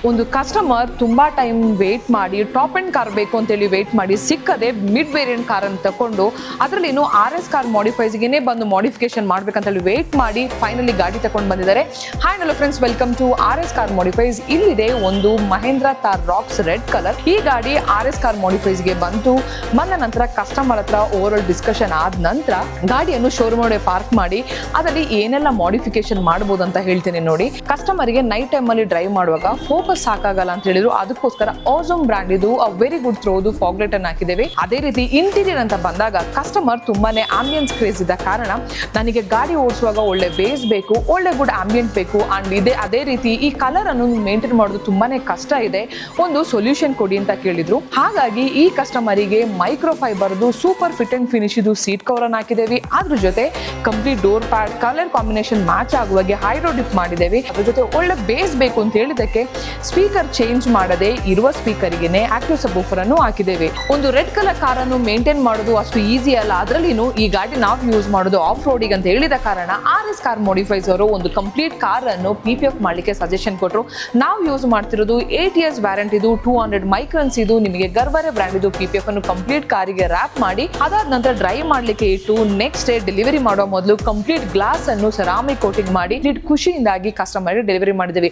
ಒಂದು ಕಸ್ಟಮರ್ ತುಂಬಾ time wait ಮಾಡಿ ಟಾಪ್ ಅಂಡ್ ಕಾರ್ ಬೇಕು ಅಂತೇಳಿ ವೇಟ್ ಮಾಡಿ ಸಿಕ್ಕದೆ ಮಿಡ್ ವೇರಿಯಂಟ್ ಕಾರ್ ಅನ್ನು ತಕೊಂಡು ಅದರಲ್ಲಿ RS ಕಾರ್ ಮಾಡಿಫೈಸ್ಗೆ ಬಂದು ಮಾಡಿಫಿಕೇಶನ್ ಮಾಡ್ಬೇಕಂತೇಳಿ ವೇಟ್ ಮಾಡಿ ಫೈನಲಿ ಗಾಡಿ ತಗೊಂಡು ಬಂದಿದ್ದಾರೆ. Hi hello friends, welcome to RS car modifies. ಇಲ್ಲಿದೆ ಒಂದು Mahindra Thar Roxx red colour. ಈ ಗಾಡಿ RS ಕಾರ್ ಮಾಡಿಫೈಸ್ಗೆ ಬಂದ ನಂತರ ಕಸ್ಟಮರ್ ಹತ್ರ ಓವರ್ ಆಲ್ ಡಿಸ್ಕಷನ್ ಆದ ನಂತರ ಗಾಡಿಯನ್ನು ಶೋರೂಮ್ ಒಳಗೆ ಪಾರ್ಕ್ ಮಾಡಿ ಅದರಲ್ಲಿ ಏನೆಲ್ಲ ಮಾಡಿಫಿಕೇಶನ್ ಮಾಡಬಹುದು ಅಂತ ಹೇಳ್ತೀನಿ ನೋಡಿ. ಕಸ್ಟಮರ್ಗೆ ನೈಟ್ ಟೈಮ್ ಅಲ್ಲಿ ಡ್ರೈವ್ ಮಾಡುವಾಗ ಫೋಕಸ್ ಸಾಕಾಗಲ್ಲ ಅಂತ ಹೇಳಿದ್ರು, ಅದಕ್ಕೋಸ್ಕರ ಆಸಮ್ ಬ್ರ್ಯಾಂಡ್ ಇದು ವೆರಿ ಗುಡ್ ಥ್ರೋದು ಫಾಗ್ಲೈಟ್ ಅನ್ನು ಹಾಕಿದ್ದೇವೆ. ಅದೇ ರೀತಿ ಇಂಟೀರಿಯರ್ ಅಂತ ಬಂದಾಗ ಕಸ್ಟಮರ್ ತುಂಬಾನೇ ಆಂಬಿಯನ್ಸ್ ಕ್ರೇಜ್ ಇದ್ದ ಕಾರಣ ನನಗೆ ಗಾಡಿ ಓಡಿಸುವಾಗ ಒಳ್ಳೆ ಬೇಸ್ ಬೇಕು, ಒಳ್ಳೆ ಗುಡ್ ಆಂಬಿಯಂಟ್ ಬೇಕು ಅಂಡ್ ಇದೆ. ಅದೇ ರೀತಿ ಈ ಕಲರ್ ಅನ್ನು ಮೇಂಟೈನ್ ಮಾಡೋದು ತುಂಬಾನೇ ಕಷ್ಟ ಇದೆ, ಒಂದು ಸೊಲ್ಯೂಷನ್ ಕೊಡಿ ಅಂತ ಕೇಳಿದ್ರು. ಹಾಗಾಗಿ ಈ ಕಸ್ಟಮರಿಗೆ ಮೈಕ್ರೋ ಫೈಬರ್ದು ಸೂಪರ್ ಫಿಟ್ ಅಂಡ್ ಫಿನಿಶ್ ಇದು ಸೀಟ್ ಕವರ್ ಅನ್ನು ಹಾಕಿದ್ದೇವೆ. ಅದ್ರ ಜೊತೆ complete door pad colour combination match ಆಗುವಾಗೆ ಹೈಡ್ರೋ ಡಿಪ್ ಮಾಡಿದ್ದೇವೆ. ಅದ್ರ ಜೊತೆ ಒಳ್ಳೆ ಬೇಸ್ ಬೇಕು ಅಂತ ಹೇಳಿದಕ್ಕೆ ಸ್ಪೀಕರ್ ಚೇಂಜ್ ಮಾಡದೆ ಇರುವ ಸ್ಪೀಕರ್ಗೆ ಆಕ್ಟಿವ್ ಸಬ್ವೂಫರ್ ಅನ್ನು ಹಾಕಿದ್ದೇವೆ. ಒಂದು ರೆಡ್ ಕಲರ್ ಕಾರ್ ಅನ್ನು ಮೇಂಟೈನ್ ಮಾಡೋದು ಅಷ್ಟು ಈಸಿ ಅಲ್ಲ, ಅದರಲ್ಲಿನೂ ಈ ಗಾಡಿ ನಾವು ಯೂಸ್ ಮಾಡೋದು ಆಫ್ ರೋಡಿಗೆ ಅಂತ ಹೇಳಿದ ಕಾರಣ RS ಕಾರ್ ಮಾಡಿಫೈಸ್ ಅವರು ಒಂದು ಕಂಪ್ಲೀಟ್ ಕಾರ್ ಅನ್ನು PPF ಮಾಡ್ಲಿಕ್ಕೆ ಸಜೆಷನ್ ಕೊಟ್ಟರು. ನಾವು ಯೂಸ್ ಮಾಡ್ತಿರೋದು 8 years ವ್ಯಾರಂಟಿ ಇದು, 200 ಮೈಕ್ರನ್ಸ್ ಇದು. ನಿಮಗೆ ಗರ್ವರೆ ಬ್ರ್ಯಾಂಡ್ ಇದು PPF ಅನ್ನು ಕಂಪ್ಲೀಟ್ ಕಾರಿಗೆ ರ್ಯಾಪ್ ಮಾಡಿ ಅದಾದ ನಂತರ ಡ್ರೈವ್ ಮಾಡ್ಲಿಕ್ಕೆ ಇಟ್ಟು ನೆಕ್ಸ್ಟ್ ಡೇ ಡೆಲಿವರಿ ಮಾಡೋ ಮೊದಲು ಕಂಪ್ಲೀಟ್ ಗ್ಲಾಸ್ ಅನ್ನು ಸೆರಾಮಿಕ್ ಕೋಟಿಂಗ್ ಮಾಡಿ ಖುಷಿಯಿಂದಾಗಿ ಕಸ್ಟಮರ್ ಡೆಲಿವರಿ ಮಾಡಿದ್ದೇವೆ.